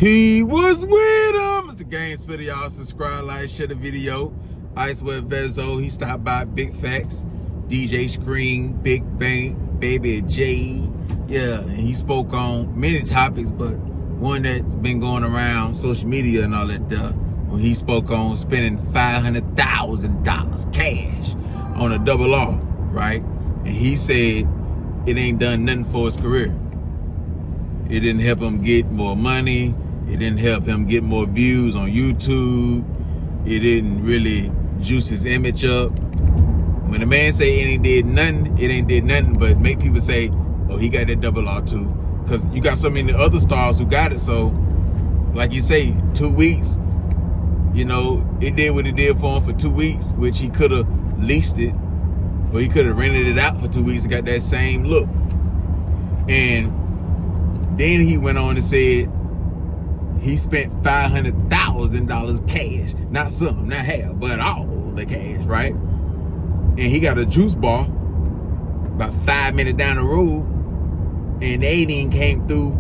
He was with him. It's the Game Spitter. Y'all subscribe, like, share the video. Icewear Vezzo. He stopped by. Big Facts. DJ Scream. Big Bang. Baby J. Yeah, and he spoke on many topics, but one that's been going around social media and all that when he spoke on spending $500,000 cash on a double R, right? And he said it ain't done nothing for his career. It didn't help him get more money. It didn't help him get more views on YouTube. It didn't really juice his image up. When the man say it ain't did nothing but make people say, oh, he got that double R too. Because you got so many other stars who got it. So, like you say, 2 weeks, you know, it did what it did for him for 2 weeks, which he could have leased it, or he could have rented it out for 2 weeks and got that same look. And then he went on and said he spent $500,000 cash, not some, not half, but all the cash, right? And he got a juice bar about 5 minutes down the road, and they ain't even came through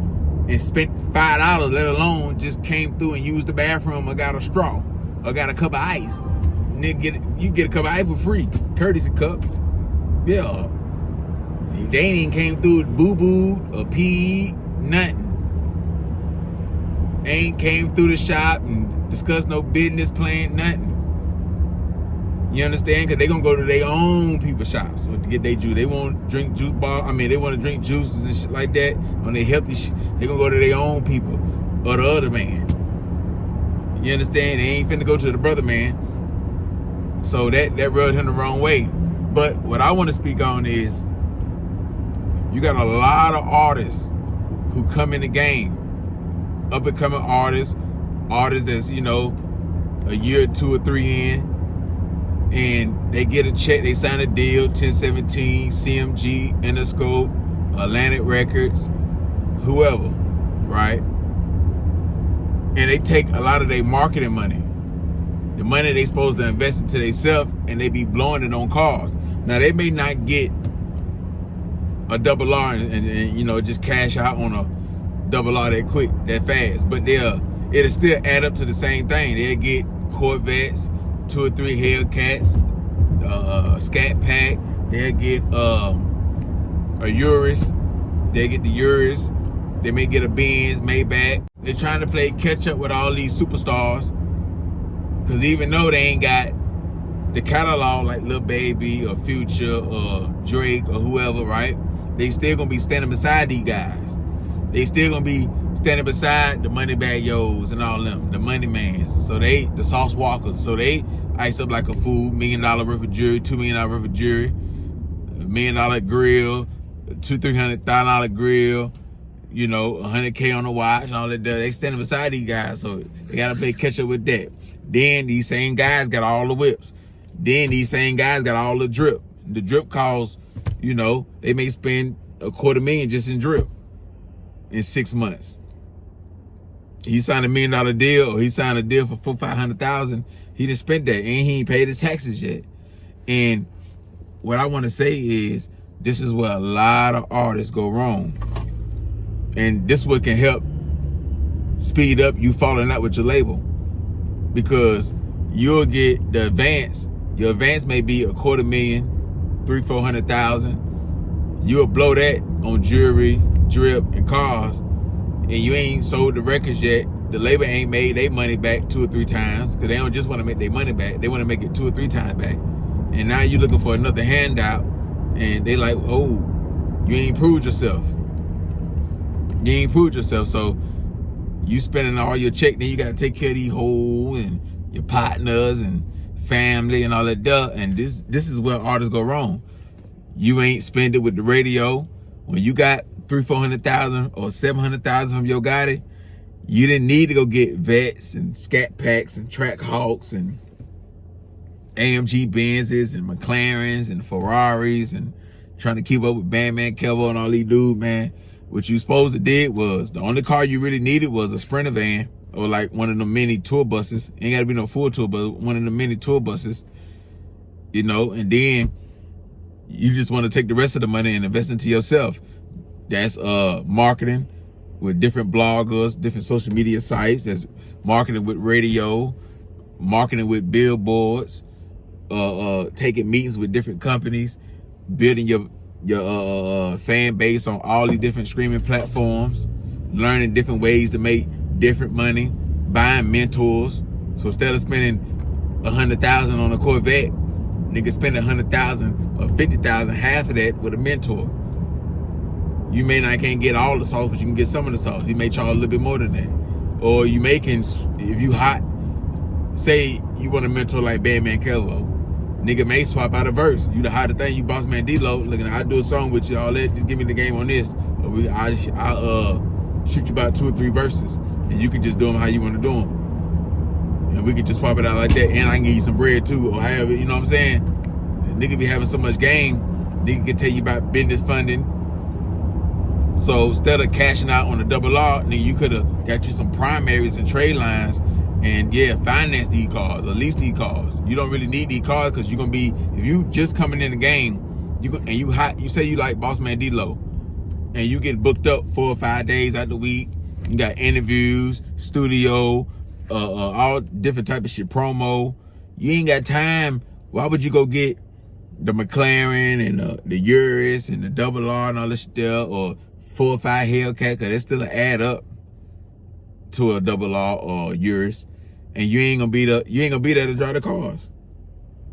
and spent $5, let alone just came through and used the bathroom or got a straw or got a cup of ice. Nigga, you get a cup of ice for free, courtesy cup. Yeah, they ain't even came through boo-boo or pee, nothing. Ain't came through the shop and discussed no business plan, nothing. You understand? Because they gonna go to their own people's shops to get their juice. They won't drink juice bar. I mean, they want to drink juices and shit like that on their healthy shit. They gonna go to their own people or the other man. You understand? They ain't finna go to the brother man. So that rubbed him the wrong way. But what I want to speak on is you got a lot of artists who come in the game, up and coming artists that's, you know, a year or 2 or 3 in, and they get a check, they sign a deal, 1017, CMG, Interscope, Atlantic Records, whoever, right? And they take a lot of their marketing money, the money they supposed to invest into themselves, and they be blowing it on cars. Now, they may not get a double R and you know, just cash out on a double R that quick, that fast, but it'll still add up to the same thing. They'll get Corvettes, 2 or 3 Hellcats, Scat Pack. They'll get a Urus. They'll get the Urus. They may get a Benz, Maybach. They're trying to play catch up with all these superstars, because even though they ain't got the catalog like Lil Baby or Future or Drake or whoever, right? They still gonna be standing beside these guys. They still gonna be standing beside the money bag yos and all them, the money mans. So they, the sauce walkers. So they ice up like a fool, $1 million worth of jewelry, $2 million worth of jewelry, $1 million grill, $200,000-$300,000 grill, you know, 100K on the watch and all that. They standing beside these guys, so they gotta play catch up with that. Then these same guys got all the whips. Then these same guys got all the drip. The drip costs, you know, they may spend $250,000 just in drip in 6 months. He signed $1 million deal, or he signed a deal for $400,000-$500,000. He didn't spend that, and he ain't paid his taxes yet. And what I want to say is, this is where a lot of artists go wrong, and this what can help speed up you falling out with your label, because you'll get the advance. Your advance may be $250,000, $300,000-$400,000. You'll blow that on jewelry, drip, and cars, and you ain't sold the records yet. The label ain't made their money back 2 or 3 times, because they don't just want to make their money back. They want to make it 2 or 3 times back. And now you're looking for another handout, and they like, oh, you ain't proved yourself. You ain't proved yourself, so you spending all your check, then you got to take care of these hoes and your partners and family and all that stuff. And this is where artists go wrong. You ain't spend it with the radio. When you got $300,000-$400,000 or $700,000 from your Gotti, you didn't need to go get Vets and Scat Packs and Track Hawks and AMG Benzes and McLarens and Ferraris and trying to keep up with Bandman Kevo and all these dudes, man. What you supposed to did was, the only car you really needed was a Sprinter van, or like one of the mini tour buses. Ain't gotta be no full tour, but one of the mini tour buses, you know, and then you just want to take the rest of the money and invest into yourself. That's marketing, with different bloggers, different social media sites, that's marketing with radio, marketing with billboards, taking meetings with different companies, building your fan base on all these different streaming platforms, learning different ways to make different money, buying mentors. So instead of spending $100,000 on a Corvette, nigga spend $100,000 or $50,000, half of that with a mentor. You may not can't get all the sauce, but you can get some of the sauce. He may charge a little bit more than that. Or you making, if you hot, say you want a mentor like Bandman Kelvo, nigga may swap out a verse. You the hottest thing, you boss man D-Lo, looking, I do a song with you, all that, just give me the game on this. Or I'll shoot you about 2 or 3 verses, and you can just do them how you want to do them. And we could just swap it out like that, and I can give you some bread too, or however, you know what I'm saying? And nigga be having so much game, nigga can tell you about business funding. So instead of cashing out on the double R, nigga, you could have got you some primaries and trade lines, and yeah, finance these cars, or lease these cars. You don't really need these cars because you're gonna be, if you just coming in the game, you say you like Boss Man D-Lo, and you get booked up 4 or 5 days out the week. You got interviews, studio, all different type of shit, promo. You ain't got time. Why would you go get the McLaren and the Urus and the double R and all this stuff, or 4 or 5 Hellcat? Cause it's still an add up to a double R or Urus, and you ain't gonna be there to drive the cars.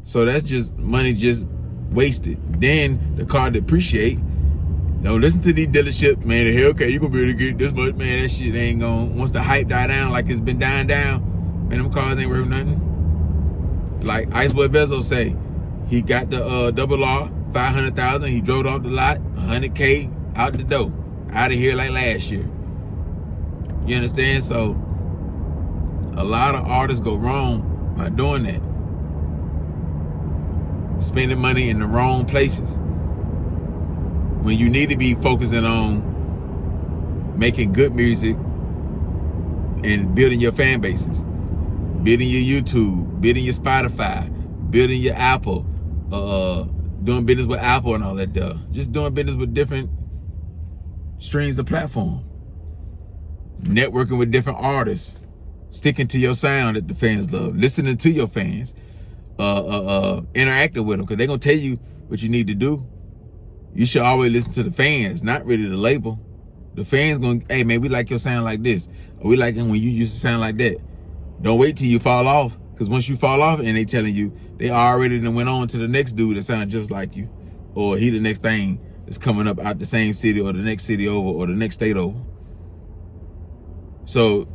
So that's just money just wasted. Then the car depreciate. Don't listen to these dealerships, man. The Hellcat, you gonna be able to get this much, man. That shit ain't gonna, once the hype die down like it's been dying down, man, them cars ain't worth nothing. Like Icewear Vezzo say, he got the double R, 500,000. He drove off the lot, 100K out the door, out of here like last year. You understand? So a lot of artists go wrong by doing that, spending money in the wrong places, when you need to be focusing on making good music and building your fan bases, building your YouTube, building your Spotify, building your Apple, doing business with Apple and all that stuff. Just doing business with different streams of platform, networking with different artists, sticking to your sound that the fans love, listening to your fans, interacting with them, because they're gonna tell you what you need to do. You should always listen to the fans, not really the label. The fans gonna, hey man, we like your sound like this, or we like it when you used to sound like that. Don't wait till you fall off, because once you fall off and they telling you, they already done went on to the next dude that sounds just like you, or he the next thing that's coming up out the same city, or the next city over, or the next state over. So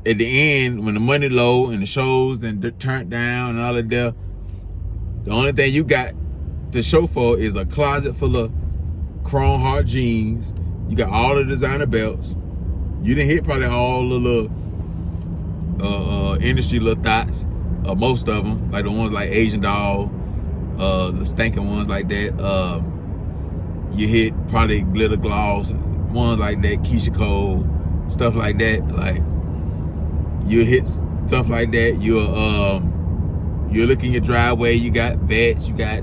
at the end, when the money low and the shows then turned down and all of that, the only thing you got to show for is a closet full of chrome heart jeans. You got all the designer belts. You didn't hit probably all the little industry little thoughts, most of them, like the ones like Asian Doll, the stinking ones like that. You hit probably glitter gloss, ones like that, Keisha Cole, stuff like that. Like you hit stuff like that. You're looking your driveway. You got Vets, you got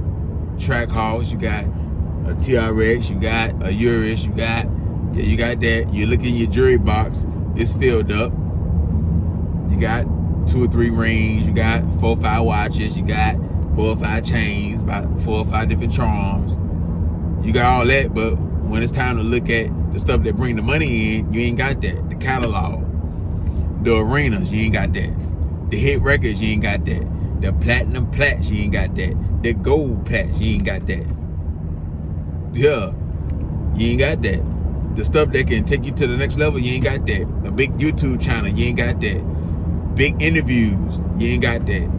Trackhawks, you got a TRX, you got a Urus, you got that. You look in your jewelry box, it's filled up. You got 2 or 3 rings, you got 4 or 5 watches, you got 4 or 5 chains, about 4 or 5 different charms. You got all that, but when it's time to look at the stuff that bring the money in, you ain't got that. The catalog, the arenas, you ain't got that. The hit records, you ain't got that. The platinum plats, you ain't got that. The gold plats, you ain't got that. Yeah, you ain't got that. The stuff that can take you to the next level, you ain't got that. A big YouTube channel, you ain't got that. Big interviews, you ain't got that.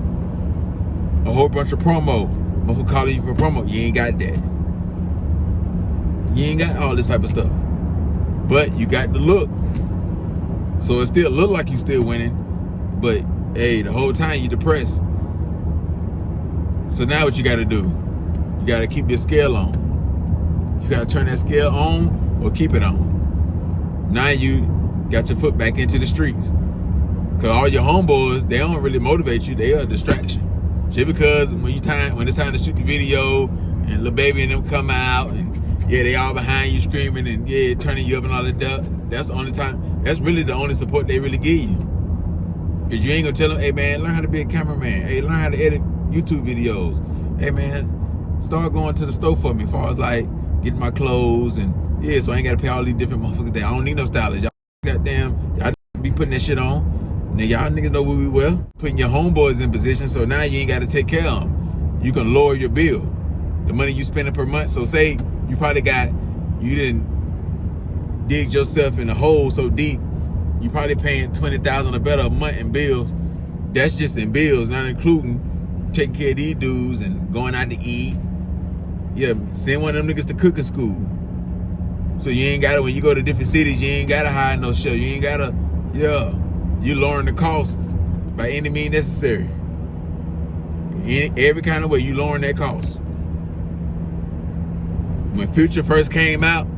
A whole bunch of promo, motherfucker calling you for promo, you ain't got that. You ain't got all this type of stuff. But you got the look. So it still look like you still winning, but hey, the whole time you depressed. So now what you gotta do? You gotta keep your scale on. You gotta turn that scale on or keep it on. Now you got your foot back into the streets. Cause all your homeboys, they don't really motivate you, they are a distraction. Just because when it's time to shoot the video and Lil Baby and them come out and yeah, they all behind you screaming and yeah, turning you up and all that stuff, that's the only time. That's really the only support they really give you. Cause you ain't gonna tell them, hey man, learn how to be a cameraman. Hey, learn how to edit YouTube videos. Hey man, start going to the store for me as far as like getting my clothes and yeah, so I ain't gotta pay all these different motherfuckers there. I don't need no stylist. Y'all goddamn, y'all be putting that shit on. Now y'all niggas know what we will. Putting your homeboys in position, so now you ain't gotta take care of them. You can lower your bill. The money you spending per month. So say you probably you didn't dig yourself in a hole so deep, you probably paying $20,000 or better a month in bills. That's just in bills, not including taking care of these dudes and going out to eat. Yeah, send one of them niggas to cooking school. So you ain't gotta, when you go to different cities, you ain't gotta hire no chef. You ain't gotta, yeah, you lowering the cost by any means necessary. In every kind of way, you lowering that cost. When Future first came out,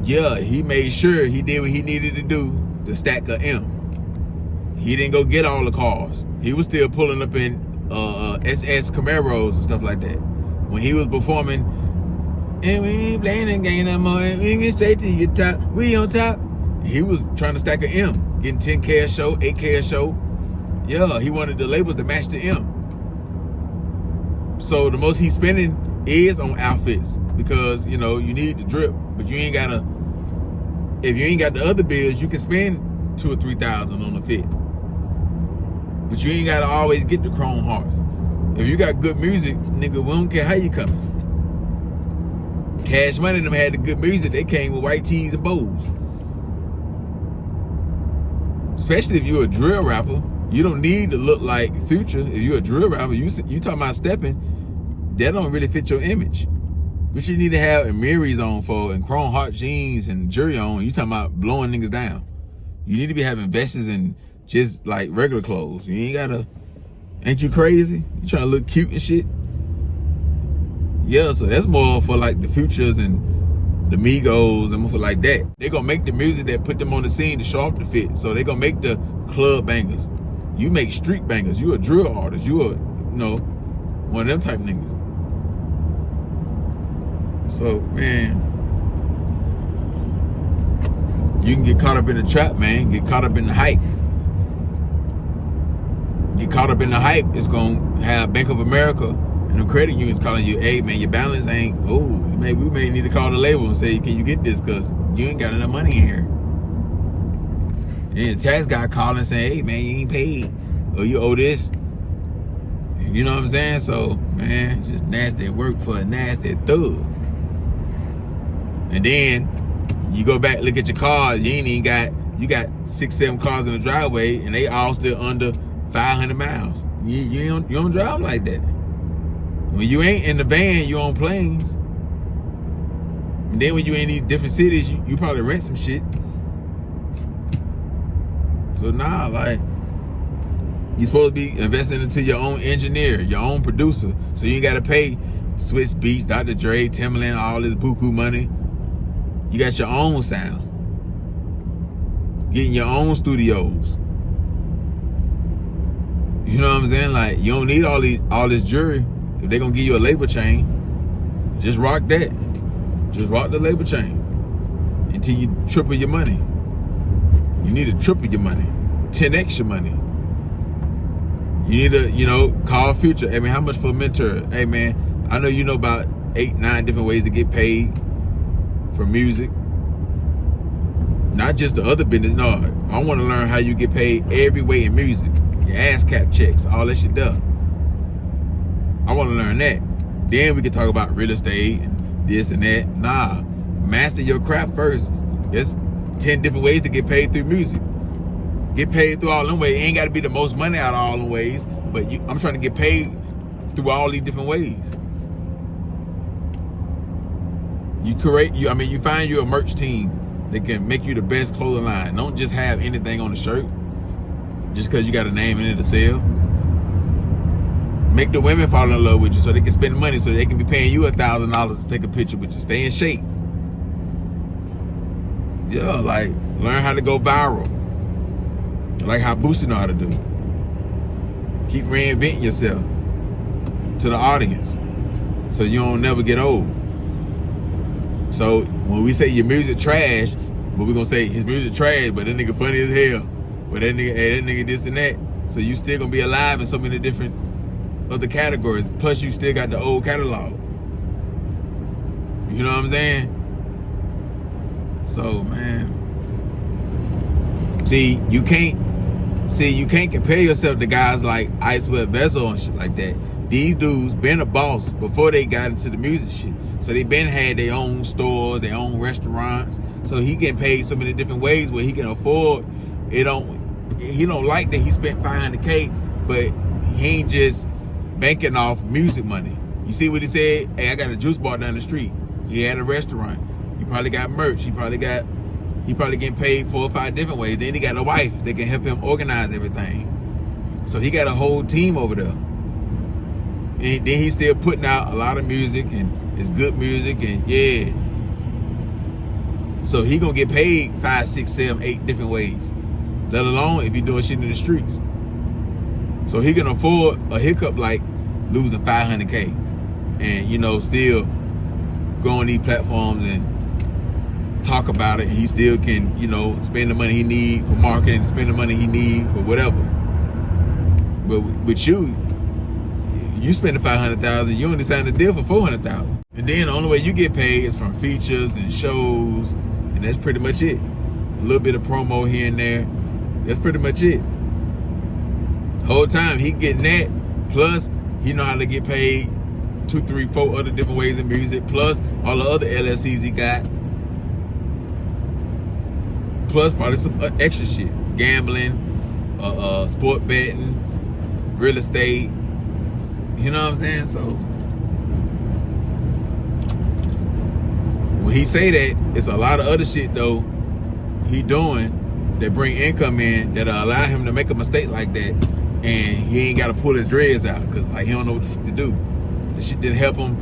yeah, he made sure he did what he needed to do to stack a M. He didn't go get all the cars. He was still pulling up in SS Camaros and stuff like that. When he was performing, and we ain't playing the game no more, we ain't get straight to your top, we on top. He was trying to stack an M, getting 10K a show, 8K a show. Yeah, he wanted the labels to match the M. So the most he's spending is on outfits because, you know, you need the drip, but you ain't gotta, if you ain't got the other bills, you can spend $2,000 or $3,000 on a fit. But you ain't gotta always get the chrome hearts. If you got good music, nigga, we don't care how you coming. Cash Money them had the good music, they came with white tees and bows. Especially if you're a drill rapper, you don't need to look like Future. If you're a drill rapper, you talking about stepping, that don't really fit your image. What you need to have Amiris on for and chrome heart jeans and jury on, you talking about blowing niggas down. You need to be having vests and just like regular clothes. You ain't gotta, ain't you crazy? You trying to look cute and shit? Yeah, so that's more for like the Futures and the Migos and more like that. They gonna make the music that put them on the scene to show off the fit. So they gonna make the club bangers. You make street bangers. You a drill artist. You a, you know, one of them type niggas. So, man, you can get caught up in the trap, man. Get caught up in the hype. Get caught up in the hype. It's going to have Bank of America and the credit unions calling you, hey, man, your balance ain't, oh, we may need to call the label and say, can you get this? Because you ain't got enough money in here. And the tax guy calling saying, hey, man, you ain't paid. Or you owe this. You know what I'm saying? So, man, just nasty work for a nasty thug. And then you go back, look at your cars, you ain't even got, you got 6-7 cars in the driveway and they all still under 500 miles. You don't drive like that. When you ain't in the van, you on planes. And then when you in these different cities, you probably rent some shit. So nah, like, you're supposed to be investing into your own engineer, your own producer. So you ain't gotta pay Swizz Beatz, Dr. Dre, Timbaland, all this buku money. You got your own sound. Getting your own studios. You know what I'm saying? Like, you don't need all this jewelry. If they're gonna give you a label chain, just rock that. Just rock the label chain until you triple your money. You need to triple your money, 10x your money. You need to, you know, call Future. Hey man, how much for a mentor? Hey man, I know you know about 8-9 different ways to get paid for music. Not just the other business. No, I want to learn how you get paid every way in music. Your ASCAP checks, all that shit done. I want to learn that. Then we can talk about real estate and this and that. Nah, master your craft first. There's 10 different ways to get paid through music. Get paid through all them ways. It ain't got to be the most money out of all them ways, but I'm trying to get paid through all these different ways. You find you a merch team that can make you the best clothing line. Don't just have anything on the shirt just because you got a name in it to sell. Make the women fall in love with you so they can spend money, so they can be paying you $1,000 to take a picture with you. Stay in shape. Yeah, like learn how to go viral. Like how Boosie know how to do. Keep reinventing yourself to the audience so you don't never get old. So when we say your music trash, But we gonna say his music trash, but that nigga funny as hell. But that nigga, hey, that nigga this and that. So you still gonna be alive in so many different other categories. Plus you still got the old catalog. You know what I'm saying? So man, you can't compare yourself to guys like Icewear Vezzo and shit like that. These dudes been a boss before they got into the music shit. So they been had their own stores, their own restaurants. So he getting paid so many different ways where he can afford. He don't like that he spent $500K, but he ain't just banking off music money. You see what he said? Hey, I got a juice bar down the street. He had a restaurant. He probably got merch. He probably getting paid 4 or 5 different ways. Then he got a wife that can help him organize everything. So he got a whole team over there. And then he's still putting out a lot of music, and it's good music, and yeah. So he gonna get paid 5, 6, 7, 8 different ways. Let alone if you're doing shit in the streets. So he can afford a hiccup like losing $500K, and still go on these platforms and talk about it. He still can, spend the money he need for marketing, spend the money he need for whatever. But with you spend the $500,000, you only signed a deal for $400,000. And then the only way you get paid is from features and shows, and that's pretty much it. A little bit of promo here and there. That's pretty much it. Whole time he getting that, plus he know how to get paid 2, 3, 4 other different ways in music, plus all the other LLCs he got, plus probably some extra shit, gambling, sport betting, real estate. You know what I'm saying? So when he say that, it's a lot of other shit though he doing that bring income in that allow him to make a mistake like that, and he ain't got to pull his dreads out because like he don't know what to do. The shit didn't help him,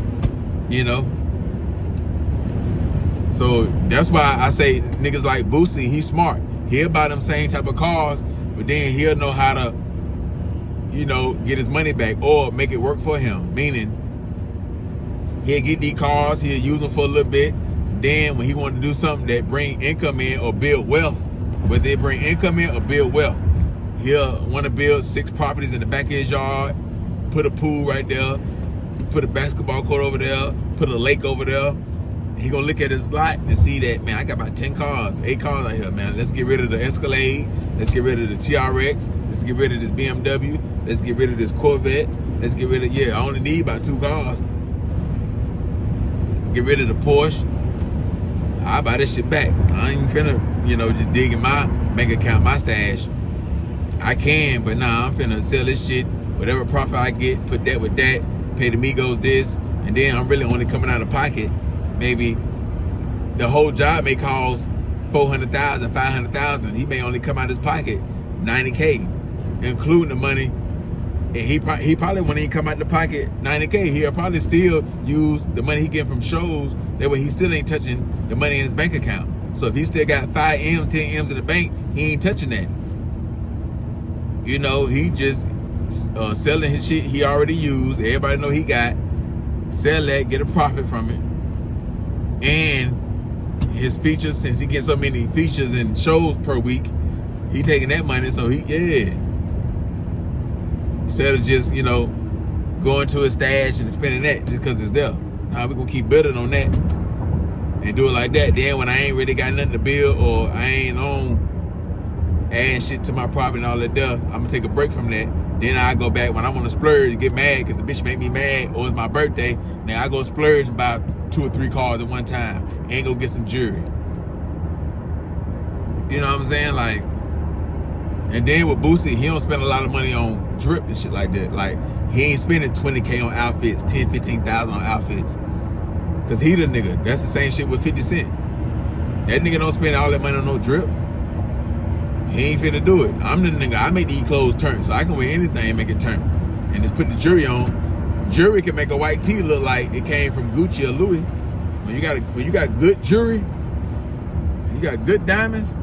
So that's why I say niggas like Boosie, he's smart. He'll buy them same type of cars, but then he'll know how to, get his money back or make it work for him. Meaning, he'll get these cars, he'll use them for a little bit. Then when he want to do something that bring income in or build wealth, whether they bring income in or build wealth, he'll want to build 6 properties in the back of his yard, put a pool right there, put a basketball court over there, put a lake over there. He gonna look at his lot and see that, man, I got about 10 cars, 8 cars out here, man. Let's get rid of the Escalade. Let's get rid of the TRX. Let's get rid of this BMW. Let's get rid of this Corvette. Let's get rid of, I only need about 2 cars. Get rid of the Porsche. I'll buy this shit back. I ain't finna, just dig in my bank account, my stash. I can, but nah, I'm finna sell this shit. Whatever profit I get, put that with that, pay the Migos this, and then I'm really only coming out of pocket. Maybe the whole job may cost $400,000, $500,000. He may only come out his pocket $90K, including the money. And he probably when he come out the pocket $90K, he'll probably still use the money he get from shows. That way he still ain't touching the money in his bank account. So if he still got 5 M's, 10 M's in the bank, he ain't touching that. He just selling his shit he already used. Everybody know he got. Sell that, get a profit from it. And his features, since he gets so many features and shows per week, he taking that money. So instead of just going to his stash and spending that just because it's there. Nah, we're gonna keep building on that and do it like that. Then when I ain't really got nothing to build or I ain't on adding shit to my profit and all that there, I'm gonna take a break from that. Then I go back when I want to splurge, get mad because the bitch make me mad, or it's my birthday. Now I go splurge about 2 or 3 cars at one time and go get some jewelry. You know what I'm saying? Like, and then with Boosie, he don't spend a lot of money on drip and shit like that. Like, he ain't spending $20K on outfits, $10,000, $15,000 on outfits. Cause he the nigga. That's the same shit with 50 Cent. That nigga don't spend all that money on no drip. He ain't finna do it. I'm the nigga. I make these clothes turn, so I can wear anything and make it turn. And just put the jewelry on. Jewelry can make a white tee look like it came from Gucci or Louis. When you got good jewelry, and you got good diamonds,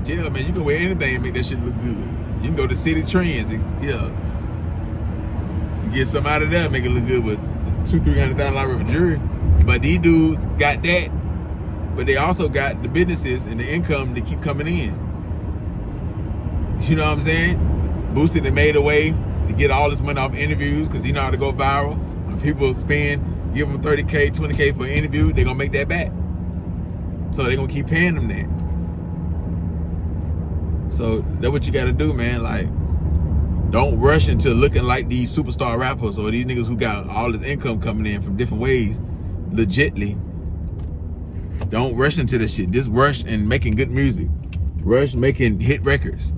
yeah, man, you can wear anything and make that shit look good. You can go to City Trends and you get something out of there, make it look good with $200,000-$300,000 worth of jewelry. But these dudes got that, but they also got the businesses and the income to keep coming in. You know what I'm saying? Boosie they made a way to get all this money off interviews because he know how to go viral. When people give them $30K, $20K for an interview, they're gonna make that back. So they're gonna keep paying them that. So that's what you gotta do, man. Like, don't rush into looking like these superstar rappers or these niggas who got all this income coming in from different ways, legitly. Don't rush into this shit. Just rush in making good music. Rush making hit records.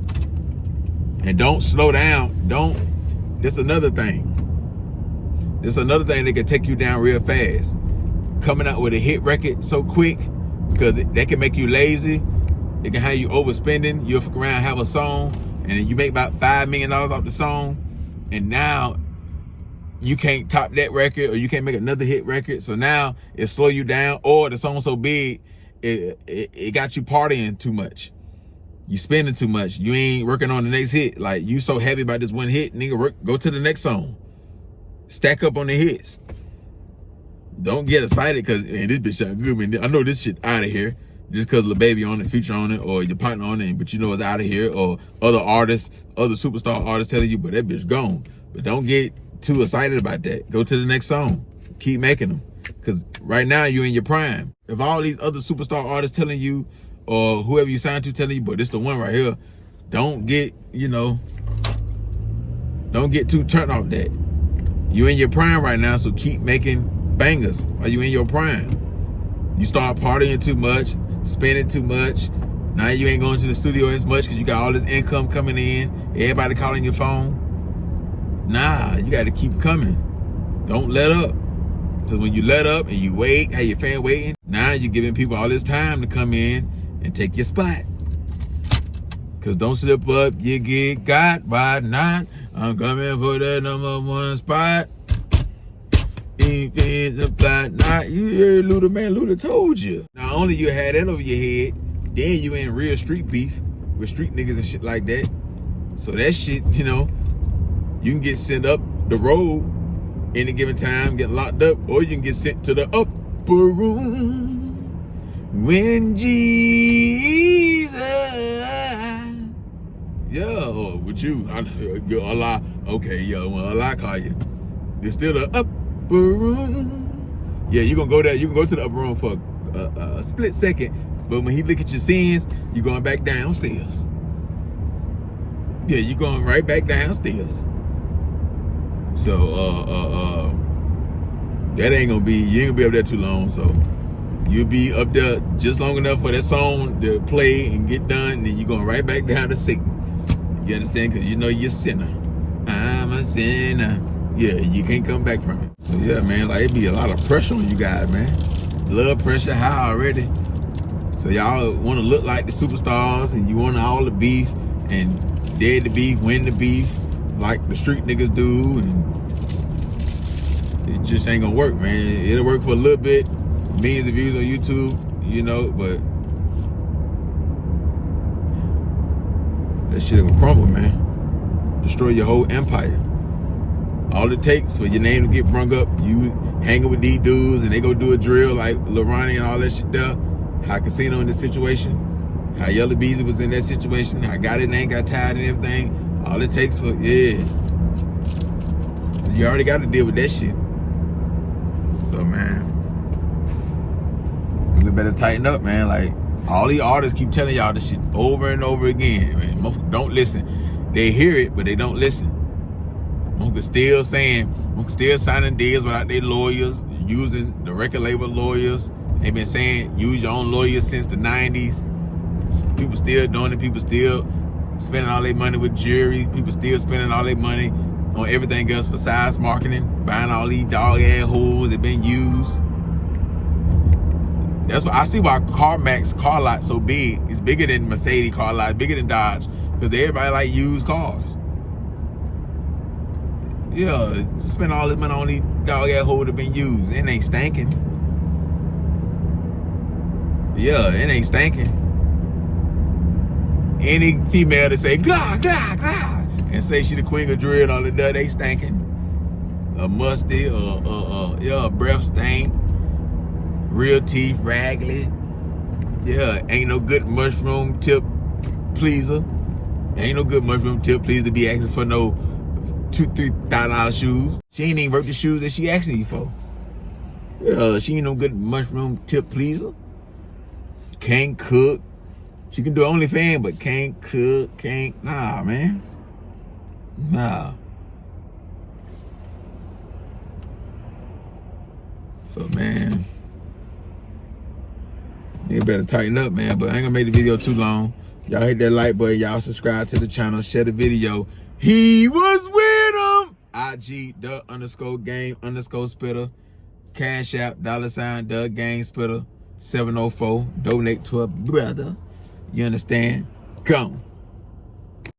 And don't slow down. That's another thing. That's another thing that can take you down real fast. Coming out with a hit record so quick, because that can make you lazy. It can have you overspending. You'll fuck around, have a song, and you make about $5 million off the song, and now you can't top that record, or you can't make another hit record. So now it slow you down, or the song's so big, it got you partying too much. You spending too much. You ain't working on the next hit. Like, you so happy about this one hit, nigga, go to the next song. Stack up on the hits. Don't get excited because this bitch sound good, man. I know this shit out of here. Just because Lil Baby on it, Future on it, or your partner on it, but you know it's out of here, or other artists, other superstar artists telling you, but that bitch gone. But don't get too excited about that. Go to the next song. Keep making them. Because right now you're in your prime. If all these other superstar artists telling you, or whoever you signed to telling you, but this the one right here, don't get, don't get too turned off that. You in your prime right now, so keep making bangers while you in your prime. You start partying too much, spending too much. Now you ain't going to the studio as much because you got all this income coming in. Everybody calling your phone. Nah, you got to keep coming. Don't let up. Because when you let up and you wait, have your fan waiting, now you're giving people all this time to come in and take your spot. Because don't slip up, you get got by not. I'm coming for the #1 spot. If applied, not you heard Luda, man. Luda told you. Not only you had that over your head, then you in real street beef with street niggas and shit like that. So that shit, you can get sent up the road any given time, get locked up, or you can get sent to the upper room when Jesus. Yeah, with you, Allah. Okay, yeah, when Allah call you, there's still the upper room. Yeah, you gonna go there. You can go to the upper room for a split second, but when he look at your sins, you going back downstairs. Yeah, you going right back downstairs. So that ain't gonna be. You ain't gonna be up there too long. So you'll be up there just long enough for that song to play and get done, and then you going right back down to Satan. You understand? Because you're a sinner. I'm a sinner. Yeah, you can't come back from it. So yeah, man, like it be a lot of pressure on you guys, man. Blood pressure high already. So y'all want to look like the superstars, and you want all the beef and dead the beef, win the beef, like the street niggas do, and it just ain't gonna work, man. It'll work for a little bit, millions of views on YouTube, but that shit gonna crumble, man. Destroy your whole empire. All it takes for your name to get brung up, you hanging with these dudes and they go do a drill like Lil Ronnie and all that shit there. How Casino in this situation, how Yella Beezy was in that situation, how Got It Name got tired and everything. All it takes for, yeah. So you already got to deal with that shit. So, man, you better tighten up, man. Like, all these artists keep telling y'all this shit over and over again, man. Motherfuckers don't listen. They hear it, but they don't listen. Motherfuckers still signing deals without their lawyers, using the record label lawyers. They've been saying, use your own lawyers since the 90s. People still doing it. People still spending all their money with jewelry. People still spending all their money on everything else besides marketing. Buying all these dog-ass hoes that been used. That's why I see why CarMax car lot so big. It's bigger than Mercedes car lot, bigger than Dodge, because everybody like used cars. Yeah, spend all this money on these dog-ass hoes that been used. It ain't stinking. Yeah, it ain't stinking. Any female that say gah gah gah and say she the queen of drill and all of that, they stinking. A musty, breath stink, real teeth raggedy, Yeah, ain't no good mushroom tip pleaser. Ain't no good mushroom tip pleaser to be asking for no $2,000-$3,000 shoes. She ain't even worth the shoes that she asking you for. Yeah, she ain't no good mushroom tip pleaser. Can't cook. She can do OnlyFans, but can't cook, nah, man. Nah. So, man, you better tighten up, man. But I ain't gonna make the video too long. Y'all hit that like button. Y'all subscribe to the channel. Share the video. He was with him. IG, the_game_spitter. Cash App, $, the gang spitter. 704. Donate to a brother. You understand? Come.